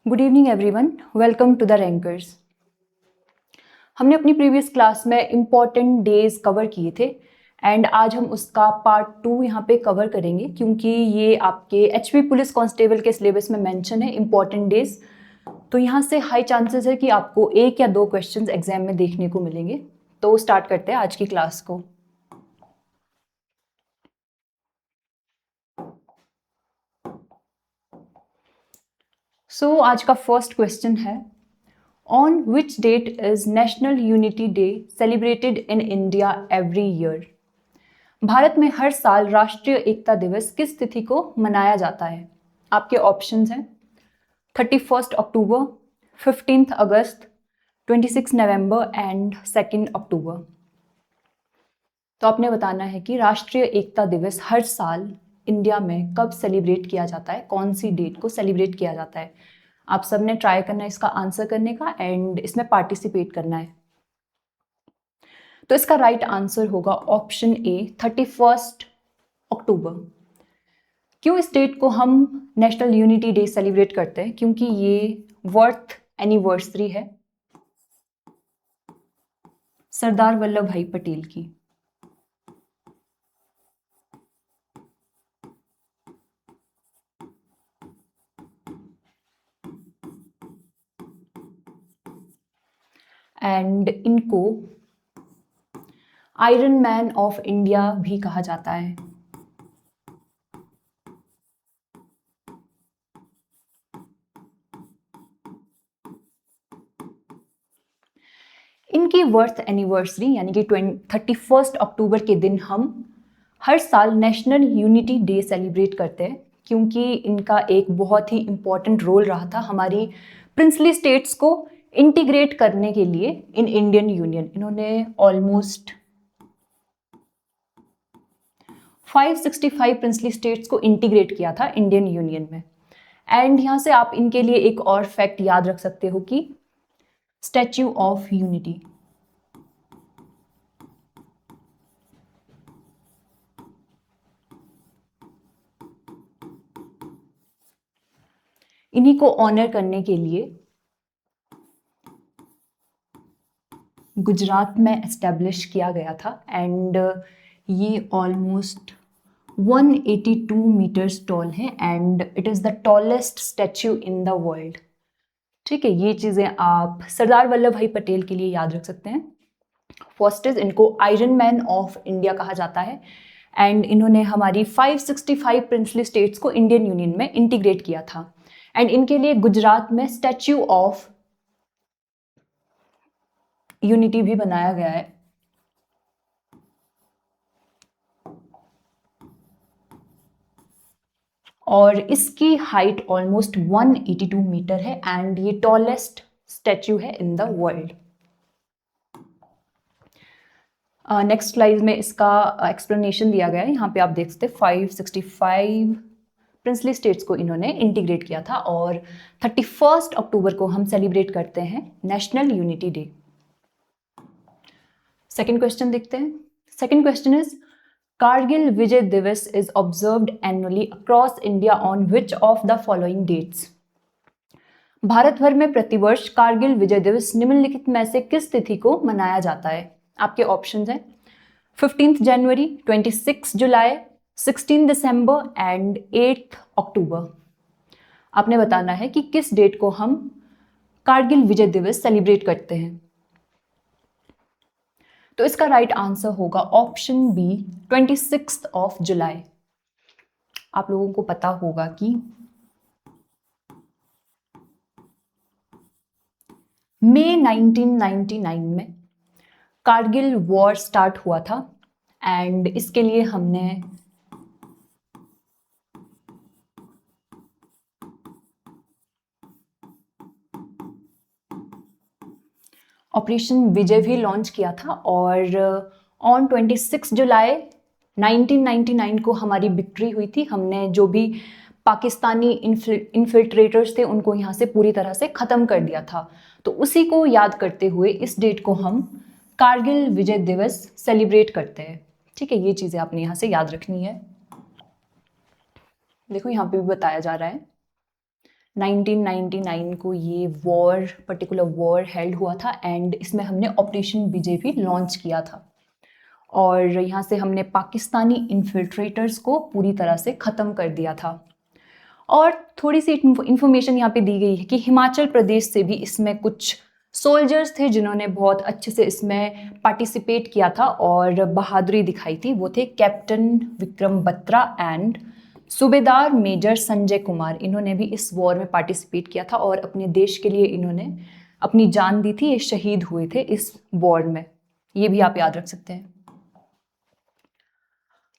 Good evening everyone, welcome to the rankers. हमने अपनी previous class में इम्पॉर्टेंट डेज कवर किए थे एंड आज हम उसका पार्ट 2 यहाँ पे कवर करेंगे क्योंकि ये आपके एचपी पुलिस कांस्टेबल के सिलेबस में मेंशन है इम्पॉर्टेंट डेज। तो यहाँ से हाई चांसेस है कि आपको 1 या 2 क्वेश्चंस एग्जाम में देखने को मिलेंगे। तो स्टार्ट करते हैं आज की क्लास को। आज का फर्स्ट क्वेश्चन है, On which date is National Unity Day celebrated in India every year? Bharat में हर साल राष्ट्रीय एकता दिवस किस तिथि को मनाया जाता है? आपके ऑप्शंस हैं 31 अक्टूबर, 15 अगस्त, 26 नवंबर एंड 2 अक्टूबर। तो आपने बताना है कि राष्ट्रीय एकता दिवस हर साल इंडिया में कब सेलिब्रेट किया जाता है, कौन सी डेट को सेलिब्रेट किया जाता है। आप सबने ट्राई करना है इसका आंसर करने का एंड इसमें पार्टिसिपेट करना है। तो इसका राइट आंसर होगा ऑप्शन ए 31 अक्टूबर। क्यों इस डेट को हम नेशनल यूनिटी डे सेलिब्रेट करते हैं? क्योंकि ये वर्थ एनिवर्सरी है सरदार वल्लभ भाई पटेल की। एंड इनको आयरन मैन ऑफ इंडिया भी कहा जाता है। इनकी वर्थ एनिवर्सरी यानी कि 31 अक्टूबर के दिन हम हर साल नेशनल यूनिटी डे सेलिब्रेट करते हैं क्योंकि इनका एक बहुत ही इम्पॉर्टेंट रोल रहा था हमारी प्रिंसली स्टेट्स को इंटीग्रेट करने के लिए इन इंडियन यूनियन। इन्होंने ऑलमोस्ट 565 प्रिंसली स्टेट्स को इंटीग्रेट किया था इंडियन यूनियन में। एंड यहाँ से आप इनके लिए एक और फैक्ट याद रख सकते हो कि स्टैच्यू ऑफ यूनिटी, इन्हीं को ऑनर करने के लिए गुजरात में एस्टेब्लिश किया गया था एंड ये ऑलमोस्ट 182 मीटर्स टॉल है and it is the tallest statue in the world. ठीक है, ये चीज़ें आप सरदार वल्लभ भाई पटेल के लिए याद रख सकते हैं। फर्स्ट इज इनको आयरन मैन ऑफ इंडिया कहा जाता है एंड इन्होंने हमारी 565 प्रिंसली स्टेट्स को इंडियन यूनियन में इंटीग्रेट किया था एंड इनके लिए गुजरात में स्टैच्यू ऑफ यूनिटी भी बनाया गया है। और इसकी हाइट ऑलमोस्ट 182 मीटर है एंड ये टॉलेस्ट स्टैच्यू है in the world. Next slide में इसका एक्सप्लेनेशन दिया गया है। यहाँ पे आप देख सकते हैं 565 प्रिंसली स्टेट्स को इन्होंने इंटीग्रेट किया था और 31 अक्टूबर को हम सेलिब्रेट करते हैं national unity day. Second question देखते हैं। Second question is Kargil Vijay Diwas is observed annually across India on which of the following dates? Bharat भर में प्रतिवर्ष कारगिल विजय दिवस निम्नलिखित में से किस तिथि को मनाया जाता है? आपके ऑप्शंस हैं 15 जनवरी, 26 जुलाई, 16 दिसंबर एंड 8 अक्टूबर। आपने बताना है कि किस डेट को हम कारगिल विजय दिवस सेलिब्रेट करते हैं। तो इसका राइट आंसर होगा ऑप्शन बी 26 ऑफ जुलाई। आप लोगों को पता होगा कि मई 1999 में कारगिल वॉर स्टार्ट हुआ था एंड इसके लिए हमने ऑपरेशन विजय भी लॉन्च किया था और ऑन 26 जुलाई 1999 को हमारी विक्ट्री हुई थी। हमने जो भी पाकिस्तानी इन्फिल्ट्रेटर्स थे उनको यहाँ से पूरी तरह से ख़त्म कर दिया था। तो उसी को याद करते हुए इस डेट को हम कारगिल विजय दिवस सेलिब्रेट करते हैं। ठीक है, ये चीज़ें आपने यहाँ से याद रखनी है। देखो यहाँ पे भी बताया जा रहा है 1999 को ये पर्टिकुलर वॉर हेल्ड हुआ था एंड इसमें हमने ऑपरेशन विजय भी लॉन्च किया था और यहाँ से हमने पाकिस्तानी इन्फिल्ट्रेटर्स को पूरी तरह से ख़त्म कर दिया था। और थोड़ी सी इंफॉर्मेशन यहाँ पे दी गई है कि हिमाचल प्रदेश से भी इसमें कुछ सोल्जर्स थे जिन्होंने बहुत अच्छे से इसमें पार्टिसिपेट किया था और बहादुरी दिखाई थी। वो थे कैप्टन विक्रम बत्रा एंड सूबेदार मेजर संजय कुमार। इन्होंने भी इस वॉर में पार्टिसिपेट किया था और अपने देश के लिए इन्होंने अपनी जान दी थी। ये शहीद हुए थे इस वॉर में, ये भी आप याद रख सकते हैं।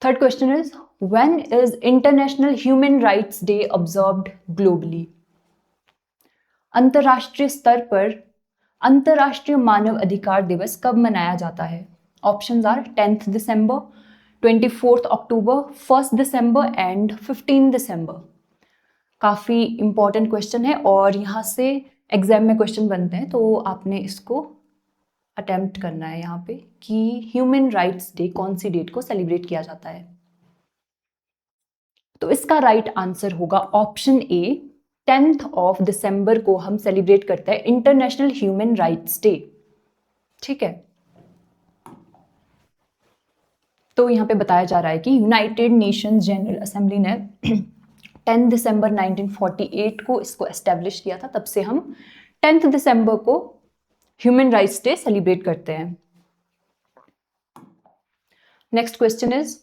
Third question is when is international human rights day observed globally? अंतरराष्ट्रीय स्तर पर अंतरराष्ट्रीय मानव अधिकार दिवस कब मनाया जाता है? Options are 10th December, 24th October, 1st December and 15 December. काफ़ी इंपॉर्टेंट क्वेश्चन है और यहाँ से एग्जाम में क्वेश्चन बनते हैं, तो आपने इसको अटेम्प्ट करना है यहाँ पे कि ह्यूमन राइट्स डे कौन सी डेट को सेलिब्रेट किया जाता है। तो इसका राइट आंसर होगा option A, 10th of December को हम सेलिब्रेट करते हैं इंटरनेशनल ह्यूमन राइट्स डे। ठीक है, तो यहाँ पे बताया जा रहा है कि यूनाइटेड नेशंस जनरल असेंबली ने 10 दिसंबर 1948 को इसको एस्टेब्लिश किया था। तब से हम 10th दिसंबर को ह्यूमन राइट्स डे सेलिब्रेट करते हैं। Next question is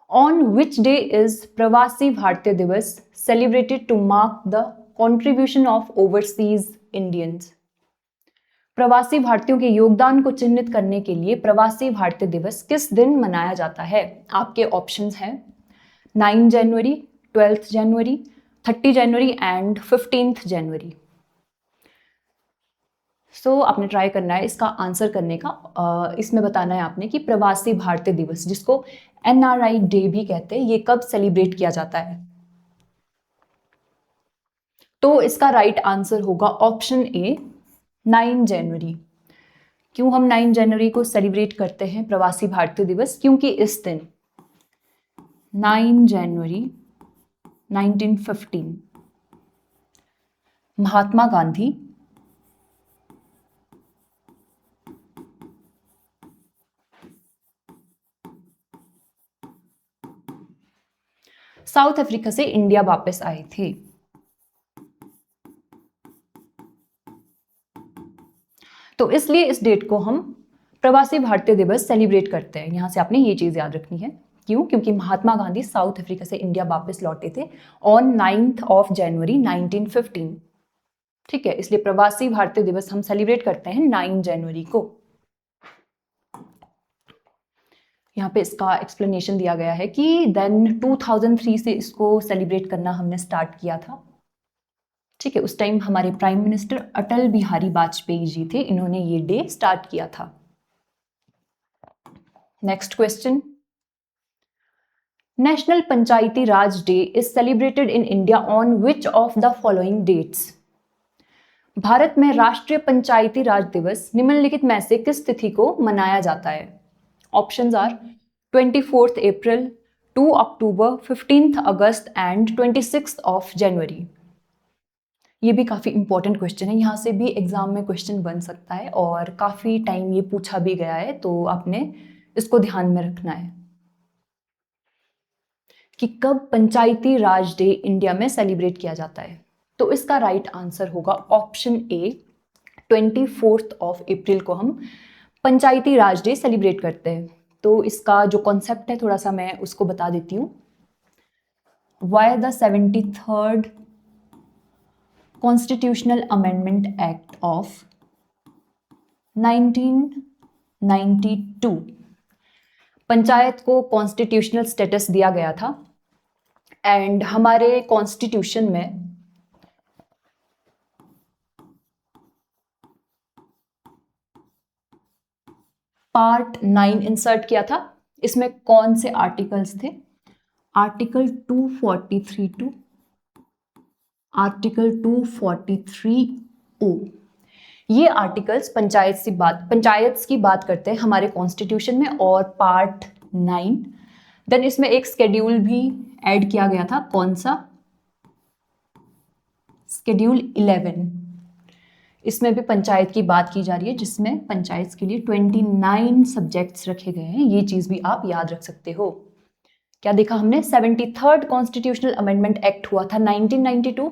on which day is Pravasi Bharatiya Divas celebrated to mark the contribution of overseas Indians? प्रवासी भारतीयों के योगदान को चिन्हित करने के लिए प्रवासी भारतीय दिवस किस दिन मनाया जाता है? आपके ऑप्शंस हैं 9 जनवरी, 12th January, 30 January and 15th जनवरी। सो आपने ट्राई करना है इसका आंसर करने का। इसमें बताना है आपने कि प्रवासी भारतीय दिवस, जिसको NRI डे भी कहते हैं, ये कब सेलिब्रेट किया जाता है। तो इसका राइट आंसर होगा ऑप्शन ए, 9 जनवरी। क्यों हम 9 जनवरी को सेलिब्रेट करते हैं प्रवासी भारतीय दिवस? क्योंकि इस दिन 9 जनवरी 1915 महात्मा गांधी साउथ अफ्रीका से इंडिया वापस आए थे। तो इसलिए इस डेट को हम प्रवासी भारतीय दिवस सेलिब्रेट करते हैं। यहां से आपने ये चीज याद रखनी है। क्यों? क्योंकि महात्मा गांधी साउथ अफ्रीका से इंडिया वापस लौटे थे ऑन 9th ऑफ जनवरी 1915। ठीक है, इसलिए प्रवासी भारतीय दिवस हम सेलिब्रेट करते हैं 9 जनवरी को। यहाँ पे इसका एक्सप्लेनेशन दिया गया है कि देन 2003 से इसको सेलिब्रेट करना हमने स्टार्ट किया था। ठीक है, उस टाइम हमारे प्राइम मिनिस्टर अटल बिहारी वाजपेयी जी थे, इन्होंने ये डे स्टार्ट किया था। Next question, national Panchayati Raj day is celebrated in India on which of the following dates? Bharat में राष्ट्रीय पंचायती राज दिवस निम्नलिखित में से किस तिथि को मनाया जाता है? Options are 24th April, 2 October, 15th August and 26th of January. ये भी काफ़ी इंपॉर्टेंट क्वेश्चन है, यहाँ से भी एग्जाम में क्वेश्चन बन सकता है और काफ़ी टाइम ये पूछा भी गया है, तो आपने इसको ध्यान में रखना है कि कब पंचायती राज डे इंडिया में सेलिब्रेट किया जाता है। तो इसका राइट आंसर होगा option A, 24th of April को हम पंचायती राज डे सेलिब्रेट करते हैं। तो इसका जो कॉन्सेप्ट है थोड़ा सा मैं उसको बता देती हूँ। Why the 73rd constitutional amendment act of 1992 panchayat को कॉन्स्टिट्यूशनल स्टेटस दिया गया था एंड हमारे कॉन्स्टिट्यूशन में पार्ट 9 इंसर्ट किया था। इसमें कौन से आर्टिकल्स थे? Article 243 to article 243O। ये आर्टिकल्स पंचायत की बात करते हैं हमारे कॉन्स्टिट्यूशन में और पार्ट 9। देन इसमें एक शेड्यूल भी ऐड किया गया था, कौन सा? शेड्यूल 11, इसमें भी पंचायत की बात की जा रही है, जिसमें पंचायत के लिए 29 सब्जेक्ट्स रखे गए हैं। ये चीज़ भी आप याद रख सकते हो। क्या देखा हमने? 73rd कॉन्स्टिट्यूशनल अमेंडमेंट एक्ट हुआ था 1992।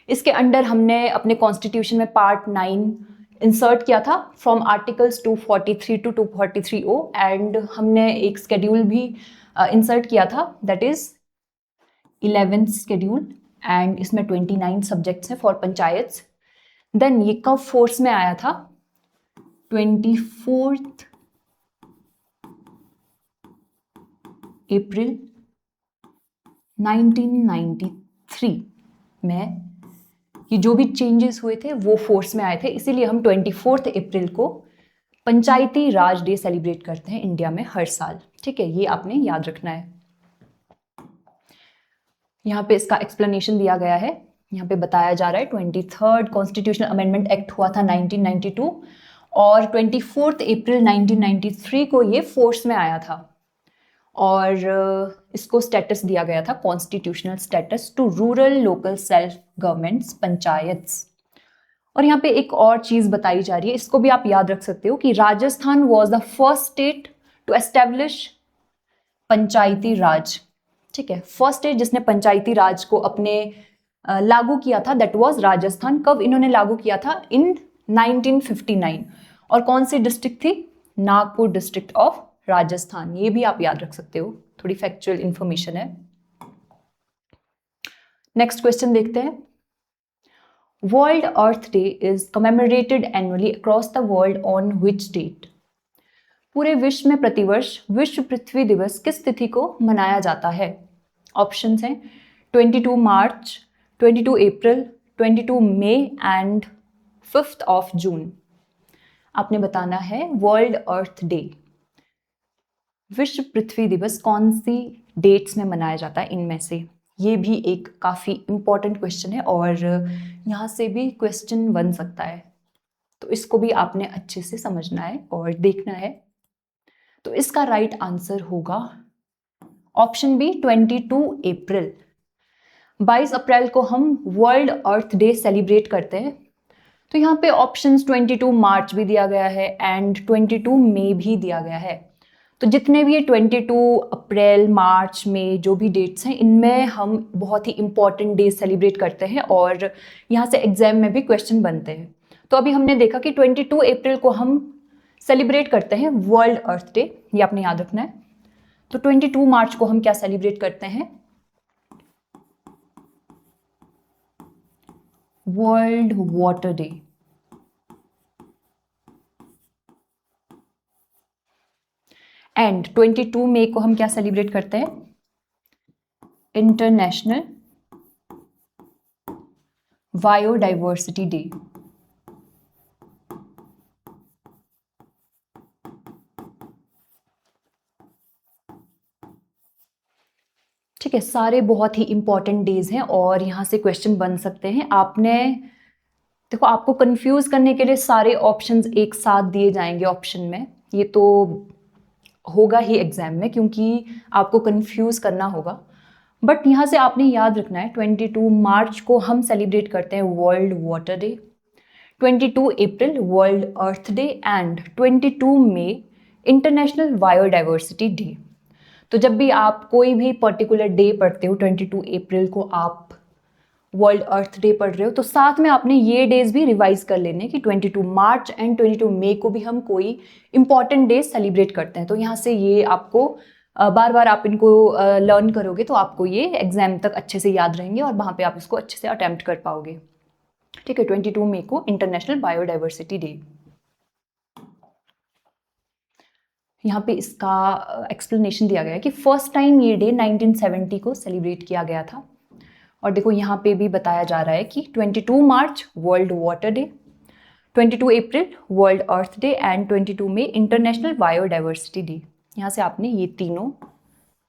इसके अंडर हमने अपने कॉन्स्टिट्यूशन में पार्ट 9 इंसर्ट किया था from articles 243 to 243O, and हमने एक स्केड्यूल भी इंसर्ट किया था, that is 11th schedule, and इसमें 29 सब्जेक्ट्स हैं फॉर पंचायत। देन ये कब फोर्स में आया था? 24 अप्रैल 1993 में ये जो भी चेंजेस हुए थे वो फोर्स में आए थे, इसीलिए हम 24 अप्रैल को पंचायती राज डे सेलिब्रेट करते हैं इंडिया में हर साल। ठीक है, ये आपने याद रखना है। यहाँ पे इसका एक्सप्लेनेशन दिया गया है। यहाँ पे बताया जा रहा है 23rd कॉन्स्टिट्यूशनल अमेंडमेंट एक्ट हुआ था 1992 और 24 अप्रैल 1993 को ये फोर्स में आया था, और इसको स्टेटस दिया गया था constitutional status to rural local self governments, panchayats. और यहाँ पे एक और चीज़ बताई जा रही है, इसको भी आप याद रख सकते हो कि Rajasthan was the first state to establish Panchayati Raj. ठीक है, फर्स्ट स्टेट जिसने पंचायती राज को अपने लागू किया था दैट वाज राजस्थान। कब इन्होंने लागू किया था? इन 1959। और कौन सी डिस्ट्रिक्ट थी? Nagpur district of Rajasthan. ये भी आप याद रख सकते हो, थोड़ी फैक्चुअल इंफॉर्मेशन है। नेक्स्ट क्वेश्चन देखते हैं। World earth day is commemorated annually across the world on which date? पूरे विश्व में प्रतिवर्ष विश्व पृथ्वी दिवस किस तिथि को मनाया जाता है? ऑप्शंस हैं 22 मार्च, 22 अप्रैल, 22 मई एंड 5th ऑफ जून। आपने बताना है वर्ल्ड अर्थ डे, विश्व पृथ्वी दिवस कौन सी डेट्स में मनाया जाता है इनमें से? ये भी एक काफ़ी इंपॉर्टेंट क्वेश्चन है और यहाँ से भी क्वेश्चन बन सकता है, तो इसको भी आपने अच्छे से समझना है और देखना है। तो इसका राइट आंसर होगा ऑप्शन बी 22 अप्रैल। 22 अप्रैल को हम वर्ल्ड अर्थ डे सेलिब्रेट करते हैं। तो यहाँ पे ऑप्शंस 22 मार्च भी दिया गया है एंड 22 मई भी दिया गया है। तो जितने भी ये 22 अप्रैल, मार्च, मई जो भी डेट्स हैं, इनमें हम बहुत ही इंपॉर्टेंट डे सेलिब्रेट करते हैं और यहाँ से एग्जाम में भी क्वेश्चन बनते हैं। तो अभी हमने देखा कि 22 अप्रैल को हम सेलिब्रेट करते हैं वर्ल्ड अर्थ डे, ये आपने याद रखना है। तो 22 मार्च को हम क्या सेलिब्रेट करते हैं? World water day. एंड 22 मई को हम क्या सेलिब्रेट करते हैं? International biodiversity day. ठीक है, सारे बहुत ही इंपॉर्टेंट डेज हैं और यहाँ से क्वेश्चन बन सकते हैं। आपने देखो, आपको कंफ्यूज करने के लिए सारे ऑप्शंस एक साथ दिए जाएंगे ऑप्शन में, ये तो होगा ही एग्जाम में क्योंकि आपको कंफ्यूज करना होगा। बट यहाँ से आपने याद रखना है 22 मार्च को हम सेलिब्रेट करते हैं world water day, 22 April world earth day and 22 May international biodiversity day. तो जब भी आप कोई भी पर्टिकुलर डे पढ़ते हो, 22 अप्रैल को आप वर्ल्ड अर्थ डे पढ़ रहे हो, तो साथ में आपने ये डेज भी रिवाइज कर लेने कि 22 मार्च एंड 22 मई को भी हम कोई इंपॉर्टेंट डेज सेलिब्रेट करते हैं। तो यहाँ से ये आपको बार बार आप इनको लर्न करोगे तो आपको ये एग्जाम तक अच्छे से याद रहेंगे और वहाँ पे आप इसको अच्छे से अटेम्प्ट कर पाओगे। ठीक है, 22 मई को इंटरनेशनल बायोडाइवर्सिटी डे। यहाँ पे इसका एक्सप्लेनेशन दिया गया है कि फर्स्ट टाइम ये डे 1970 को सेलिब्रेट किया गया था। और देखो यहाँ पे भी बताया जा रहा है कि 22 March world water day, 22 April world earth day and 22 May international biodiversity day. यहाँ से आपने ये तीनों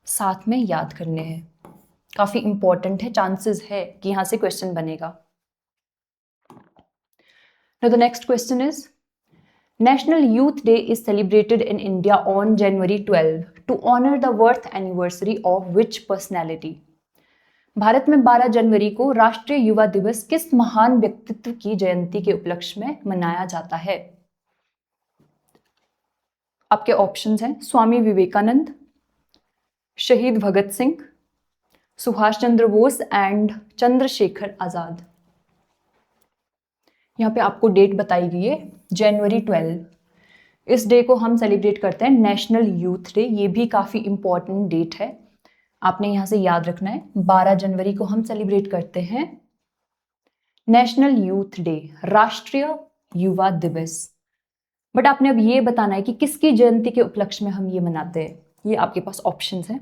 साथ में याद करने हैं, काफ़ी इंपॉर्टेंट है, चांसेस है कि यहाँ से क्वेश्चन बनेगा। Now the next question is, National Youth Day is celebrated in India on January 12 to honor the birth anniversary of which personality? Bharat में 12 जनवरी को राष्ट्रीय युवा दिवस किस महान व्यक्तित्व की जयंती के उपलक्ष्य में मनाया जाता है? आपके ऑप्शंस हैं स्वामी विवेकानंद, शहीद भगत सिंह, सुभाष चंद्र बोस एंड चंद्रशेखर आजाद। यहाँ पे आपको डेट बताई गई है जनवरी 12। इस डे को हम सेलिब्रेट करते हैं नेशनल यूथ डे। ये भी काफ़ी इंपॉर्टेंट डेट है, आपने यहाँ से याद रखना है। 12 जनवरी को हम सेलिब्रेट करते हैं नेशनल यूथ डे, राष्ट्रीय युवा दिवस। बट आपने अब ये बताना है कि किसकी जयंती के उपलक्ष्य में हम ये मनाते हैं। ये आपके पास ऑप्शंस हैं,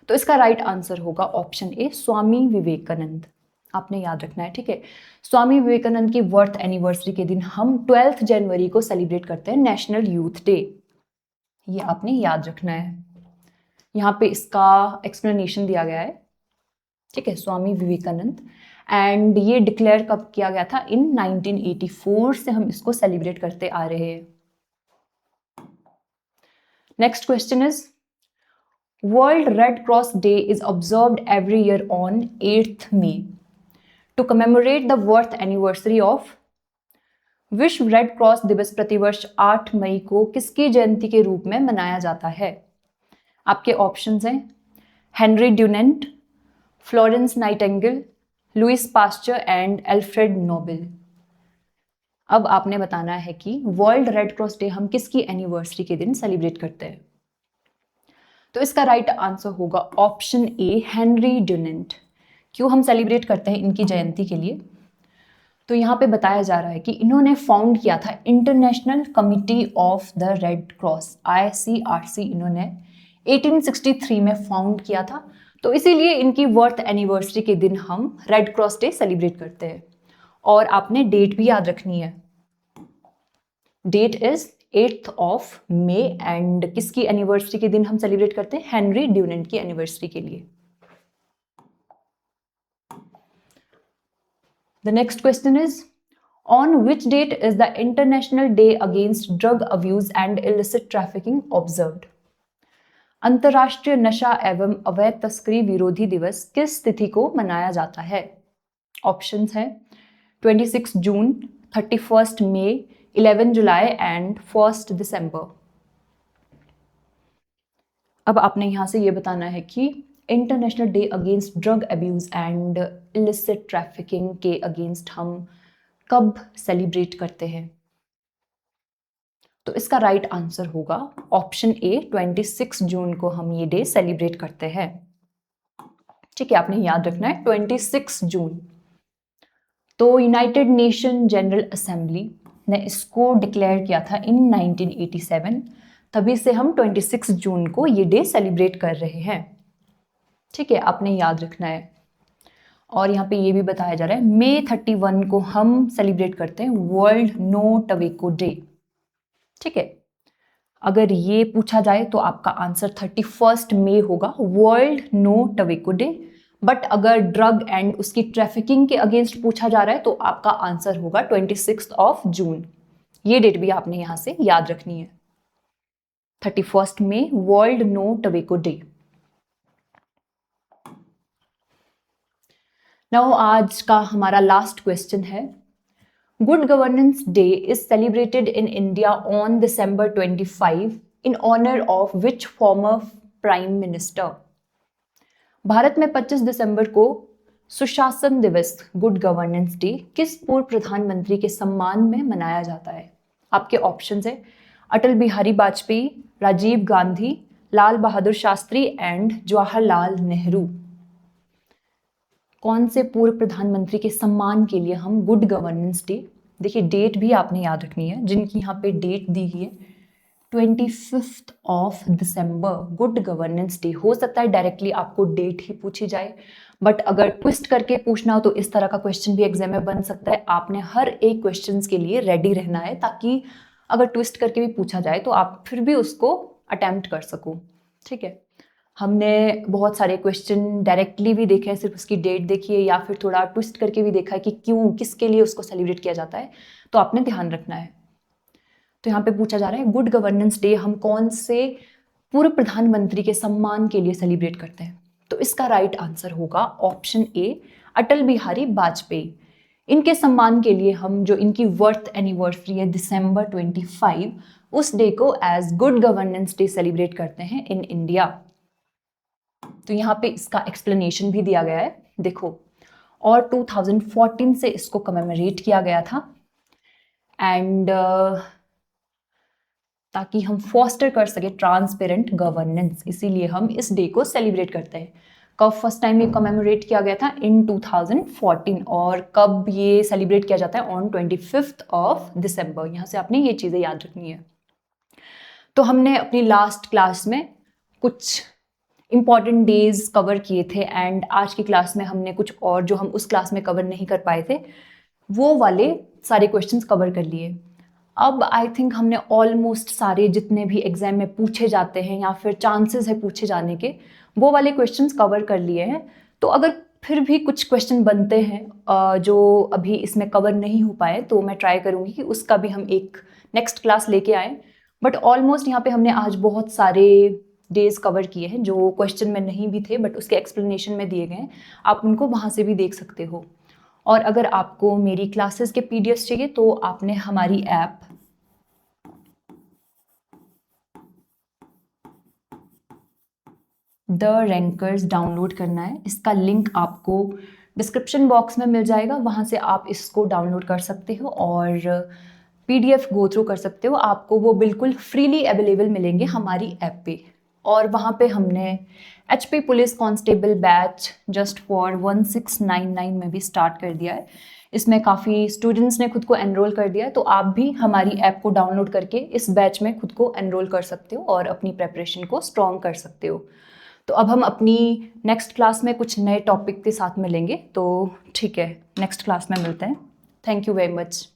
तो इसका राइट आंसर होगा ऑप्शन ए, स्वामी विवेकानंद। आपने याद रखना है, ठीक है। स्वामी विवेकानंद की बर्थ एनिवर्सरी के दिन हम 12 जनवरी को सेलिब्रेट करते हैं नेशनल यूथ डे। ये आपने याद रखना है। यहाँ पे इसका एक्सप्लेनेशन दिया गया है, ठीक है, स्वामी विवेकानंद। एंड ये डिक्लेयर कब किया गया था? इन 1984 से हम इसको सेलिब्रेट करते आ रहे हैं। Next question is world red cross day is observed every year on 8th May to commemorate the birth anniversary of. विश्व रेड क्रॉस दिवस प्रतिवर्ष 8 मई को किसकी जयंती के रूप में मनाया जाता है? आपके ऑप्शंस हैं Henry Dunant, Florence Nightingale, Louis Pasteur and Alfred Nobel. अब आपने बताना है कि वर्ल्ड रेड क्रॉस डे हम किसकी एनिवर्सरी के दिन सेलिब्रेट करते हैं। तो इसका राइट आंसर होगा ऑप्शन ए, हेनरी ड्यूनेंट। क्यों हम सेलिब्रेट करते हैं इनकी जयंती के लिए? तो यहाँ पे बताया जा रहा है कि इन्होंने फाउंड किया था international committee of the red cross, ICRC, इन्होंने 1863 में फाउंड किया था। तो इसीलिए इनकी बर्थ एनिवर्सरी के दिन हम रेड क्रॉस डे सेलिब्रेट करते हैं। और आपने डेट भी याद रखनी है, date is 8th May and किसकी एनिवर्सरी के दिन हम सेलिब्रेट करते हैं? हेनरी ड्यूनेंट की एनिवर्सरी के लिए। The next question is, on which date is the International Day Against Drug Abuse and Illicit Trafficking observed? अंतर्राष्ट्रीय नशा एवं अवैध तस्करी विरोधी दिवस किस तिथि को मनाया जाता है? ऑप्शंस हैं 26 जून, 31 मई, 11 जुलाई एंड 1 दिसंबर। अब आपने यहाँ से ये बताना है कि international day against drug abuse and illicit trafficking के अगेंस्ट हम कब सेलिब्रेट करते हैं। तो इसका राइट आंसर होगा ऑप्शन ए, 26 जून को हम ये डे सेलिब्रेट करते हैं। ठीक है, आपने याद रखना है 26 जून। तो यूनाइटेड नेशन जनरल असेंबली ने इसको डिक्लेयर किया था इन 1987, तभी से हम 26 जून को ये डे सेलिब्रेट कर रहे हैं। ठीक है, आपने याद रखना है। और यहाँ पे ये भी बताया जा रहा है मई 31 को हम सेलिब्रेट करते हैं वर्ल्ड नो टबैको डे। ठीक है, अगर ये पूछा जाए तो आपका आंसर 31 मई होगा, world no tobacco day. But अगर ड्रग एंड उसकी ट्रैफिकिंग के अगेंस्ट पूछा जा रहा है तो आपका आंसर होगा 26 जून। ये डेट भी आपने यहाँ से याद रखनी है, 31 May, world no tobacco day. Now आज का हमारा लास्ट क्वेश्चन है, good governance day is celebrated in India on December 25 in honour of which former prime minister. Bharat में 25 दिसंबर को सुशासन दिवस, गुड गवर्नेंस डे, किस पूर्व प्रधानमंत्री के सम्मान में मनाया जाता है? आपके ऑप्शंस है अटल बिहारी वाजपेयी, राजीव गांधी, लाल बहादुर शास्त्री एंड जवाहरलाल नेहरू। कौन से पूर्व प्रधानमंत्री के सम्मान के लिए हम गुड गवर्नेंस डे, देखिए डेट भी आपने याद रखनी है, जिनकी यहाँ पे डेट दी गई है 25 दिसंबर, गुड गवर्नेंस डे। हो सकता है डायरेक्टली आपको डेट ही पूछी जाए, बट अगर ट्विस्ट करके पूछना हो तो इस तरह का क्वेश्चन भी एग्जाम में बन सकता है। आपने हर एक क्वेश्चन के लिए रेडी रहना है, ताकि अगर ट्विस्ट करके भी पूछा जाए तो आप फिर भी उसको अटेम्प्ट कर सको। ठीक है, हमने बहुत सारे क्वेश्चन डायरेक्टली भी देखे हैं, सिर्फ उसकी डेट देखी है, या फिर थोड़ा ट्विस्ट करके भी देखा है कि क्यों, किसके लिए उसको सेलिब्रेट किया जाता है, तो आपने ध्यान रखना है। तो यहाँ पे पूछा जा रहा है गुड गवर्नेंस डे हम कौन से पूर्व प्रधानमंत्री के सम्मान के लिए सेलिब्रेट करते हैं। तो इसका राइट आंसर होगा ऑप्शन ए, अटल बिहारी वाजपेयी। इनके सम्मान के लिए हम जो इनकी बर्थ एनिवर्सरी है दिसंबर 25, उस डे को as good governance day celebrate करते हैं इन इंडिया। तो यहाँ पे इसका एक्सप्लेनेशन भी दिया गया है, देखो। और 2014 से इसको कमेमोरेट किया गया था एंड ताकि हम फॉस्टर कर सके ट्रांसपेरेंट गवर्नेंस, इसीलिए हम इस डे को सेलिब्रेट करते हैं। कब फर्स्ट टाइम ये कमेमोरेट किया गया था? इन 2014। और कब ये सेलिब्रेट किया जाता है? ऑन 25 दिसंबर। यहाँ से आपने ये चीज़ें याद रखनी है। तो हमने अपनी लास्ट क्लास में कुछ इम्पॉर्टेंट डेज कवर किए थे एंड आज की क्लास में हमने कुछ और जो हम उस क्लास में कवर नहीं कर पाए थे वो वाले सारे क्वेश्चंस कवर कर लिए। अब आई थिंक हमने ऑलमोस्ट सारे जितने भी एग्जाम में पूछे जाते हैं या फिर चांसेस है पूछे जाने के, वो वाले क्वेश्चंस कवर कर लिए हैं। तो अगर फिर भी कुछ क्वेश्चन बनते हैं जो अभी इसमें कवर नहीं हो पाए तो मैं ट्राई करूँगी कि उसका भी हम एक नेक्स्ट क्लास लेके आएँ। बट ऑलमोस्ट यहाँ पे हमने आज बहुत सारे डेज कवर किए हैं जो क्वेश्चन में नहीं भी थे बट उसके एक्सप्लेनेशन में दिए गए हैं, आप उनको वहाँ से भी देख सकते हो। और अगर आपको मेरी क्लासेस के पीडीएफ चाहिए तो आपने हमारी ऐप द रैंकर्स डाउनलोड करना है। इसका लिंक आपको डिस्क्रिप्शन बॉक्स में मिल जाएगा, वहाँ से आप इसको डाउनलोड कर सकते हो और पीडीएफ गो थ्रू कर सकते हो। आपको वो बिल्कुल फ्रीली अवेलेबल मिलेंगे हमारी ऐप पे। और वहाँ पे हमने HP police constable batch just for 1699 में भी स्टार्ट कर दिया है। इसमें काफ़ी स्टूडेंट्स ने खुद को एनरोल कर दिया है, तो आप भी हमारी ऐप को डाउनलोड करके इस बैच में खुद को एनरोल कर सकते हो और अपनी प्रेपरेशन को स्ट्रॉन्ग कर सकते हो। तो अब हम अपनी नेक्स्ट क्लास में कुछ नए टॉपिक के साथ मिलेंगे, तो ठीक है, नेक्स्ट क्लास में मिलते हैं। Thank you very much.